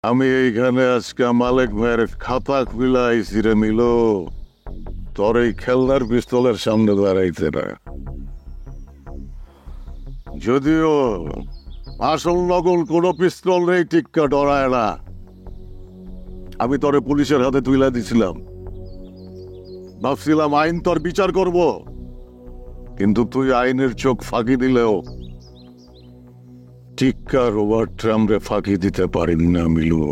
আমি এইখানে আজকে মালিক ভাইয়ের খাতা খুলে আইছি রে মিলো। তোর এই খেলনার পিস্তলের সামনে দাঁড়াইতে না। যদিও আসল নকল কোনো পিস্তল নেই, টিক্কা ডরায় না। আমি তোরে পুলিশের হাতে তুলে দিছিলাম, ভাবছিলাম আইন তোর বিচার করব, কিন্তু তুই আইনের চোখ ফাঁকি দিলেও টিক্কা রোবার্ট ট্রাম্পে ফাঁকি দিতে পারিনি না মিলু।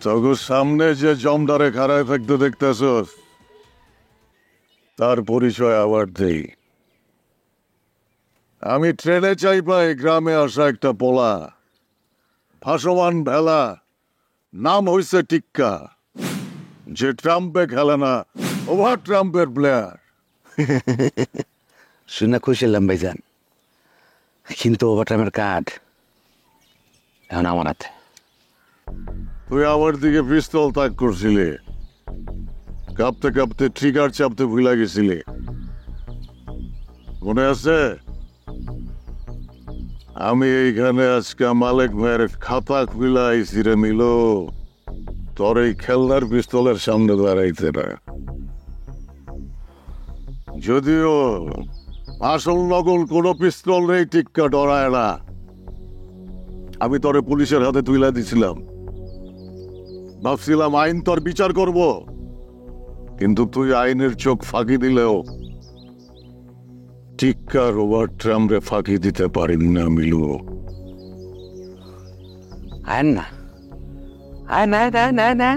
তোর সামনে যে জমদারে খাড়ায় থাকতে দেখতেছ, তার পরিচয় আবার দেই। আমি ট্রেনে চাই পাই গ্রামে আসা একটা পোলা, ভাসমান ভেলা, নাম হইছে টিক্কা, যে ট্রাম্পে খেলে না, ওভার ট্রাম্পের প্লেয়ার। শুনে খুশি হলাম ভাইজান, কিন্তু ওভার ট্রাম্পের কার্ড এখন আমার হাতে। তুই আমার দিকে পিস্তল তাক করছিলি, কাঁপতে কাঁপতে ট্রিগার চাপতে ভুলে গেছিলি, মনে আছে? আমি এইখানে আজকে মালিক ভাইয়ের খাতা খুলে আইছি রে মিলো। তোর এই খেলনার পিস্তলের সামনে দাঁড়াইতে না। যদিও আসল নকল কোনো পিস্তল নেই, টিক্কা ডরায় না। আমি তোরে পুলিশের হাতে তুলে দিছিলাম, ভাবছিলাম আইন তোর বিচার করব, কিন্তু তুই আইনের চোখ ফাঁকি দিলেও টিক্কা রোবার্ট ট্রাম্পে ফাঁকি দিতে পারিনি না মিলু। আয়েন না, আয় না না না না,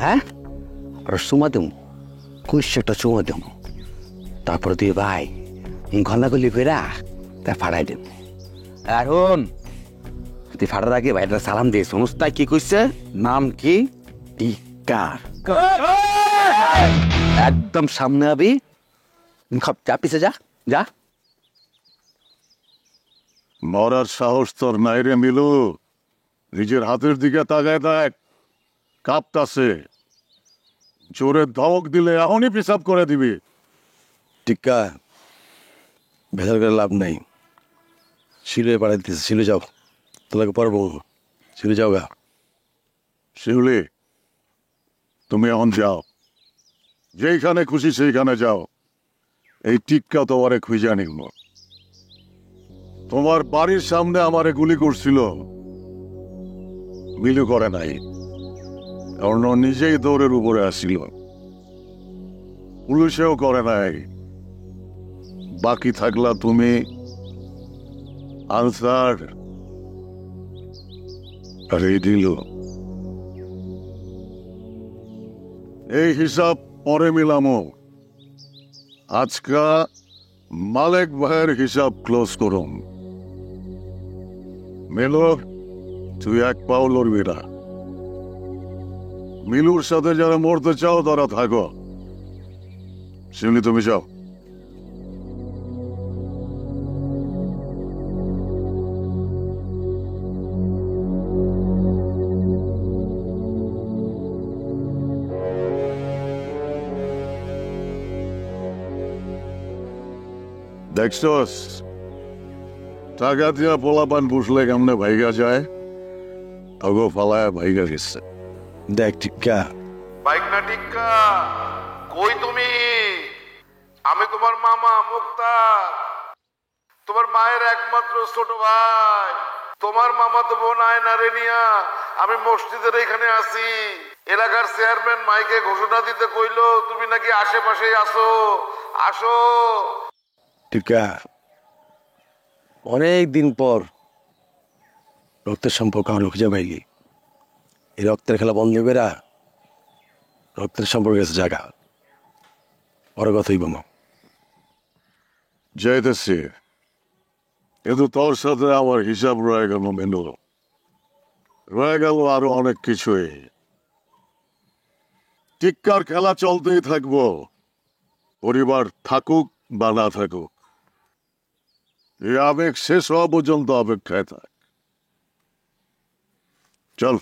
হ্যাঁ ওরা চুমা দেবো, কুইশটা চুমা দেবো, তারপর তুই ভাই গলাগলি ফেরা তা ফাড়াই দেব। এখন তুই ফাড়ার আগে ভাইটা সালাম দিয়ে সংস্থায় কি কইছে, নাম কি? টিক্কার। একদম সামনে আবি, যা পিছে যা যা। মরার সাহস তোর নাই রে মিলু। নিজের হাতের দিকে তাকায় দেখ, কাঁপতাছে। জোরে ধমক দিলে এখনই পেশাব করে দিবি। টিক্কা, ভেজাল করে লাভ নাই। শিলে পাড়াই দিতেছে, শিলে যাও, তোলাকে পারবো, শিলে যাও গা। শিউলি, তুমি এখন যাও, যেইখানে খুশি সেইখানে যাও। এই টিক্কা তোমারে খুঁজে নিল। তোমার বাড়ির সামনে আমারে গুলি করছিল, মিলু করে নাই, কারণ ও নিজেই দৌড়ের উপরে আসছিল। পুলিশেও করে নাই। বাকি থাকলা তুমি, আনসার আর এই দিল। এই হিসাব পরে মিলামো। আজকা মালিক ভাইয়ের হিসাব ক্লোজ করুন। মিলু, তুই এক পাও লড়বি না। মিলুর সাথে যারা মরতে চাও তারা থাকো। শিউলি, তুমি যাও। দেখছস, টাকা দিয়া পোলাপান পুষলে কেমনে ভাইগা যায়, তগো ফালায় ভাইগা গেছে। দেখ টিক্কা, বাইক না টিক্কা, কই তুমি? আমি তোমার মামা মুক্তার, তোমার মায়ের একমাত্র ছোট ভাই। তোমার মামা তো বোন আয়না রে নিয়া আমি মসজিদের এখানে আছি। এলাকার চেয়ারম্যান মাইকে ঘোষণা দিতে কইলো তুমি নাকি আশেপাশেই আসো। আসো। টিকা, অনেক দিন পর রক্তের সম্পর্ক আমরা খুঁজে পাইলি। এই রক্তের খেলা বন্ধ করে রক্তের সম্পর্ক আছে জায়গা পরে কথাই বলো। যাইতেছি, কিন্তু তোর সাথে আমার হিসাব রয়ে গেল মেনু, রয়ে গেল আরো অনেক কিছুই। টিক্কার খেলা চলতেই থাকবো, পরিবার থাকুক বা না থাকুক। এই আবেগ শেষ হওয়া পর্যন্ত অপেক্ষায় থাক। চল।